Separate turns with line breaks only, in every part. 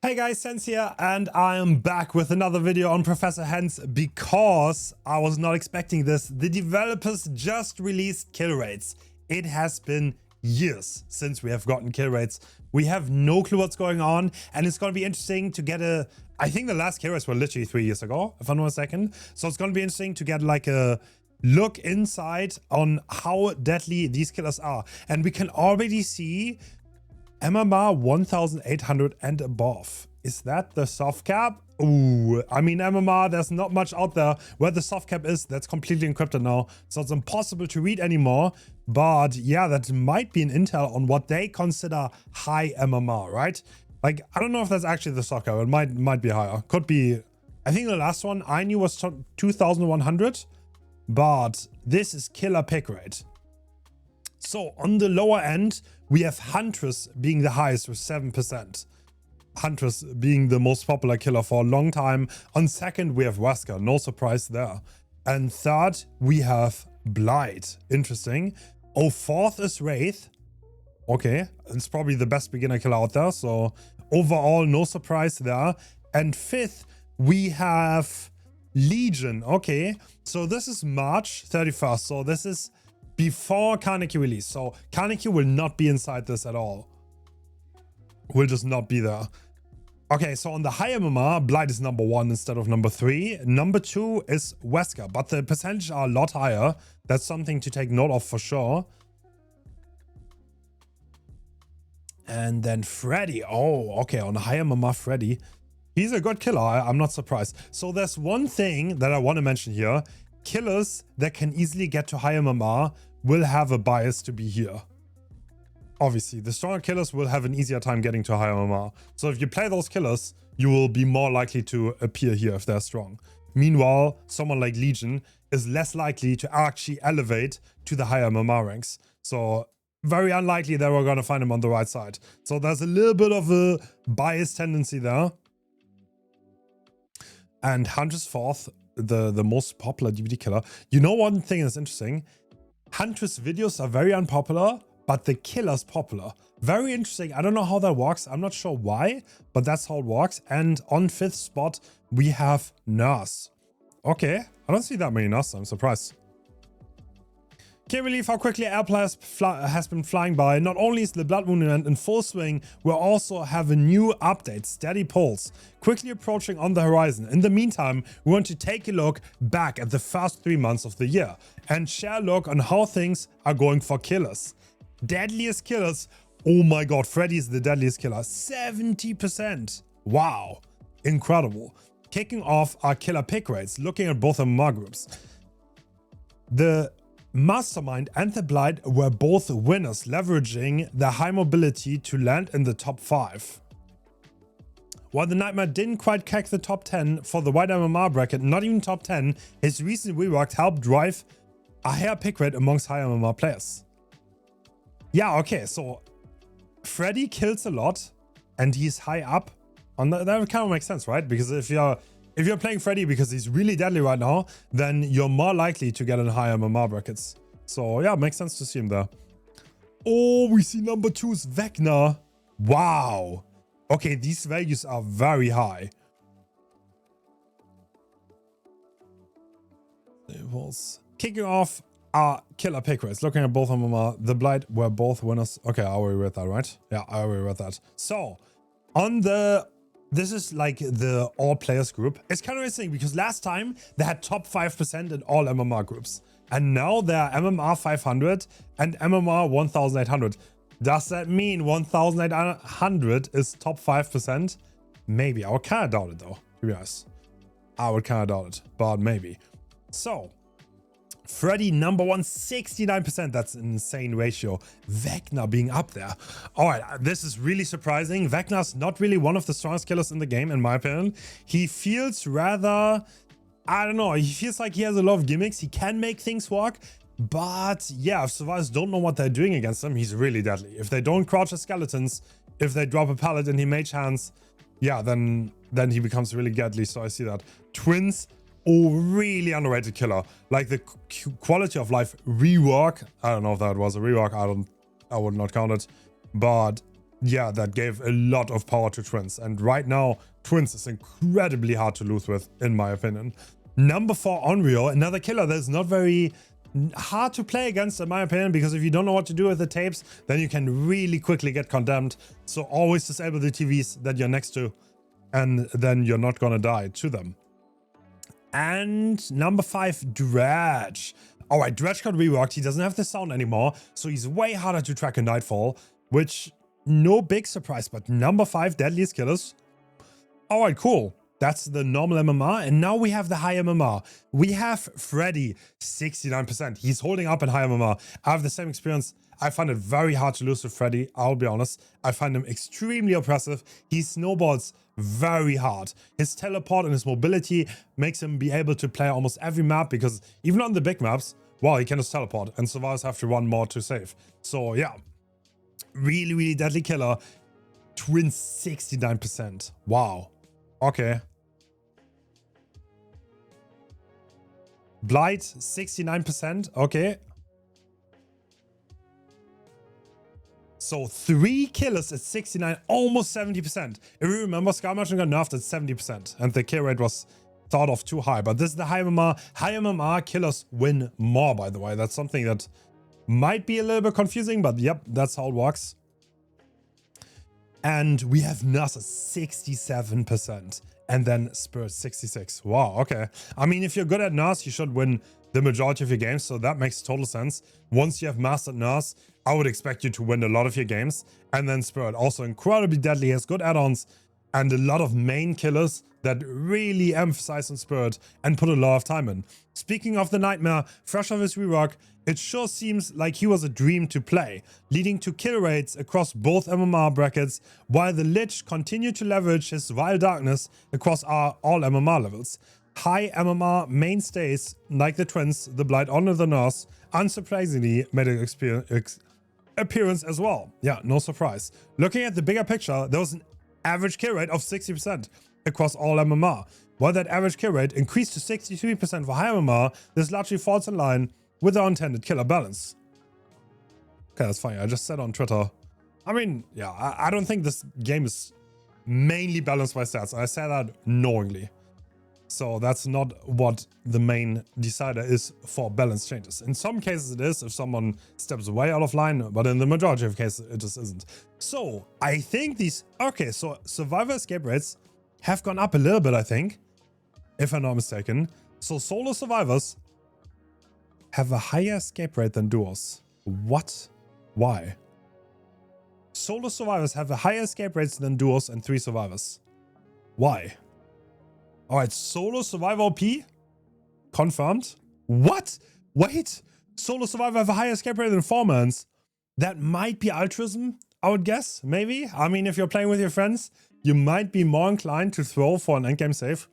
Hey guys, Hens here, and I am back with another video on Professor Hens because I was not expecting this. The developers just released kill rates. It has been years since we have gotten kill rates. We have no clue what's going on, and it's going to be interesting to get a... I think the last kill rates were literally 3 years ago, if I'm not mistaken. So it's going to be interesting to get like a look inside on how deadly these killers are. And we can already see MMR 1800 and above. Is that the soft cap? Ooh, I mean, MMR, there's not much out there. Where the soft cap is, that's completely encrypted now. So it's impossible to read anymore. But yeah, that might be an intel on what they consider high MMR, right? Like, I don't know if that's actually the soft cap. It might be higher. Could be. I think the last one I knew was 2100. But this is killer pick rate. So on the lower end, we have Huntress being the highest with 7%. Huntress being the most popular killer for a long time. On second, we have Wesker. No surprise there. And third, we have Blight. Interesting. Oh, fourth is Wraith. Okay, it's probably the best beginner killer out there. So overall, no surprise there. And fifth, we have Legion. Okay, so this is March 31st. So this is before Carnegie release. So Carnegie will not be inside this at all. Will just not be there. Okay, so on the high MMR, Blight is number 1 instead of number 3. Number 2 is Wesker, but the percentages are a lot higher. That's something to take note of for sure. And then Freddy. Oh, okay, on the high MMR, Freddy. He's a good killer. I'm not surprised. So there's one thing that I want to mention here. Killers that can easily get to high MMR will have a bias to be here. Obviously, the stronger killers will have an easier time getting to high MMR. So if you play those killers, you will be more likely to appear here if they're strong. Meanwhile, someone like Legion is less likely to actually elevate to the higher MMR ranks. So very unlikely that we're going to find him on the right side. So there's a little bit of a bias tendency there. And Huntress fourth, the most popular DVD killer. You know, one thing that's interesting. Huntress videos are very unpopular, but the killer's popular. Very interesting. I don't know how that works. I'm not sure why, but that's how it works. And on 5th spot, we have Nurse. Okay, I don't see that many Nurse. I'm surprised. Can't believe how quickly Airplay has been flying by. Not only is the Blood Moon event in full swing, we also have a new update, Steady Pulse, quickly approaching on the horizon. In the meantime, we want to take a look back at the first 3 months of the year and share a look on how things are going for killers. Deadliest killers. Oh my god, Freddy is the deadliest killer. 70%. Wow. Incredible. Kicking off our killer pick rates, looking at both MMR groups. The Mastermind and the Blight were both winners, leveraging their high mobility to land in the top 5. While the Nightmare didn't quite crack the top 10 for the wide MMR bracket, not even top 10, his recent rework helped drive a higher pick rate amongst high MMR players. Yeah, okay, so Freddy kills a lot and he's high up. On that kind of makes sense, right? Because if you're playing Freddy because he's really deadly right now, then you're more likely to get in higher MMR brackets. So yeah, it makes sense to see him there. Oh, we see number 2's Vecna. Wow. Okay, these values are very high. It was kicking off our killer pick rates. Looking at both MMR, the Blight were both winners. Okay, I already read that, right? Yeah, I already read that. So on the... This is like the all players group. It's kind of interesting because last time they had top 5% in all MMR groups. And now they're MMR 500 and MMR 1800. Does that mean 1800 is top 5%? Maybe. I would kind of doubt it though, to be honest. I would kind of doubt it, but maybe. So, Freddy number 1, 69%. That's an insane ratio. Vecna being up there. All right, this is really surprising. Vecna's not really one of the strongest killers in the game, in my opinion. He feels rather, I don't know, he feels like he has a lot of gimmicks. He can make things work, but yeah, if survivors don't know what they're doing against him, he's really deadly. If they don't crouch as skeletons, if they drop a pallet and he mage hands, yeah, then he becomes really deadly. So I see that. Twins. Oh, really underrated killer. Like the quality of life rework. I don't know if that was a rework. I would not count it. But yeah, that gave a lot of power to Twins. And right now, Twins is incredibly hard to lose with, in my opinion. Number 4, Onryo, another killer that's not very hard to play against, in my opinion, because if you don't know what to do with the tapes, then you can really quickly get condemned. So always disable the TVs that you're next to, and then you're not gonna die to them. And number 5, Dredge. All right, Dredge got reworked. He doesn't have the sound anymore, so he's way harder to track in Nightfall, which, no big surprise, but number 5, Deadliest Killers. All right, cool. That's the normal MMR, and now we have the high MMR. We have Freddy, 69%. He's holding up in high MMR. I have the same experience. I find it very hard to lose to Freddy, I'll be honest. I find him extremely oppressive. He snowballs very hard. His teleport and his mobility makes him be able to play almost every map, because even on the big maps, well, he can just teleport, and survivors have to run more to save. So yeah, really, really deadly killer. Twin 69%. Wow. Okay. Blight 69%. Okay. So 3 killers at 69, almost 70%. If you remember, Sky Machine got nerfed at 70%, and the kill rate was thought of too high. But this is the high MMR. High MMR killers win more, by the way. That's something that might be a little bit confusing, but yep, that's how it works. And we have Nurse at 67%, and then Spirit 66. Wow, okay. I mean, if you're good at Nurse, you should win the majority of your games, so that makes total sense. Once you have mastered Nurse, I would expect you to win a lot of your games. And then Spirit, also incredibly deadly, has good add-ons and a lot of main killers that really emphasize on Spirit and put a lot of time in. Speaking of the Nightmare, fresh off his rework, it sure seems like he was a dream to play, leading to kill rates across both MMR brackets, while the Lich continued to leverage his Vile Darkness across all MMR levels. High MMR mainstays like the Twins, the Blight, Honor, the Nurse, unsurprisingly made an appearance as well. Yeah, no surprise. Looking at the bigger picture, there was an average kill rate of 60% across all MMR. While that average kill rate increased to 63% for high MMR, this largely falls in line with our intended killer balance. Okay, that's funny. I just said on Twitter. I mean, yeah, I don't think this game is mainly balanced by stats. I say that knowingly. So that's not what the main decider is for balance changes. In some cases it is, if someone steps away out of line, but in the majority of cases it just isn't. So I think these, okay, so survivor escape rates have gone up a little bit, I think, if I'm not mistaken. So solo survivors have a higher escape rate than duos. What? Why? Solo survivors have a higher escape rates than duos and 3 survivors. Why? All right, solo survivor OP confirmed. What? Wait, solo survivor have a higher escape rate than 4-mans. That might be altruism, I would guess, maybe. I mean, if you're playing with your friends, you might be more inclined to throw for an endgame save.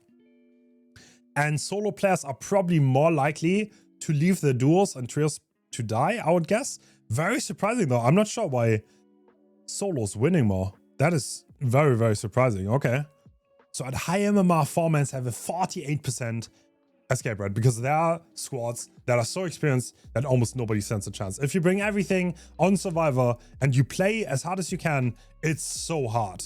And solo players are probably more likely to leave their duos and trios to die, I would guess. Very surprising though. I'm not sure why solo's winning more. That is very, very surprising. Okay. So at high MMR, 4-mans have a 48% escape rate because there are squads that are so experienced that almost nobody stands a chance. If you bring everything on Survivor and you play as hard as you can, it's so hard.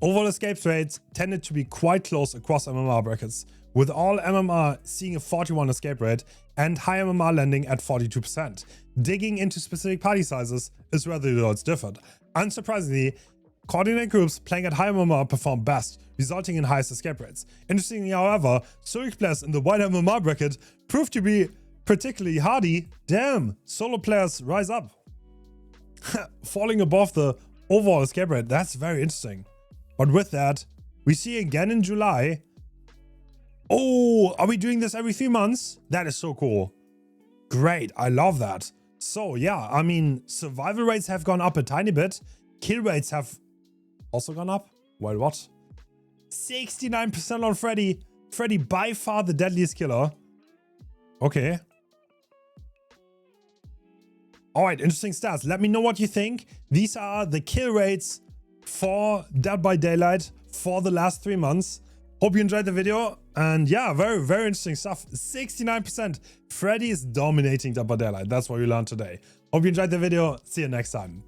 Overall escape rates tended to be quite close across MMR brackets, with all MMR seeing a 41 escape rate and high MMR landing at 42%. Digging into specific party sizes is where the results differed. Unsurprisingly, coordinate groups playing at high MMR perform best, resulting in highest escape rates. Interestingly, however, solo players in the wide MMR bracket proved to be particularly hardy. Damn, solo players rise up. Falling above the overall escape rate, that's very interesting. But with that, we see again in July. Oh, are we doing this every 3 months? That is so cool. Great, I love that. So yeah, I mean, survival rates have gone up a tiny bit. Kill rates have also gone up. Well, what? 69% on Freddy. Freddy by far the deadliest killer. Okay. All right, interesting stats. Let me know what you think. These are the kill rates for Dead by Daylight for the last 3 months. Hope you enjoyed the video. And yeah, very, very interesting stuff. 69%. Freddy is dominating Dead by Daylight. That's what we learned today. Hope you enjoyed the video. See you next time.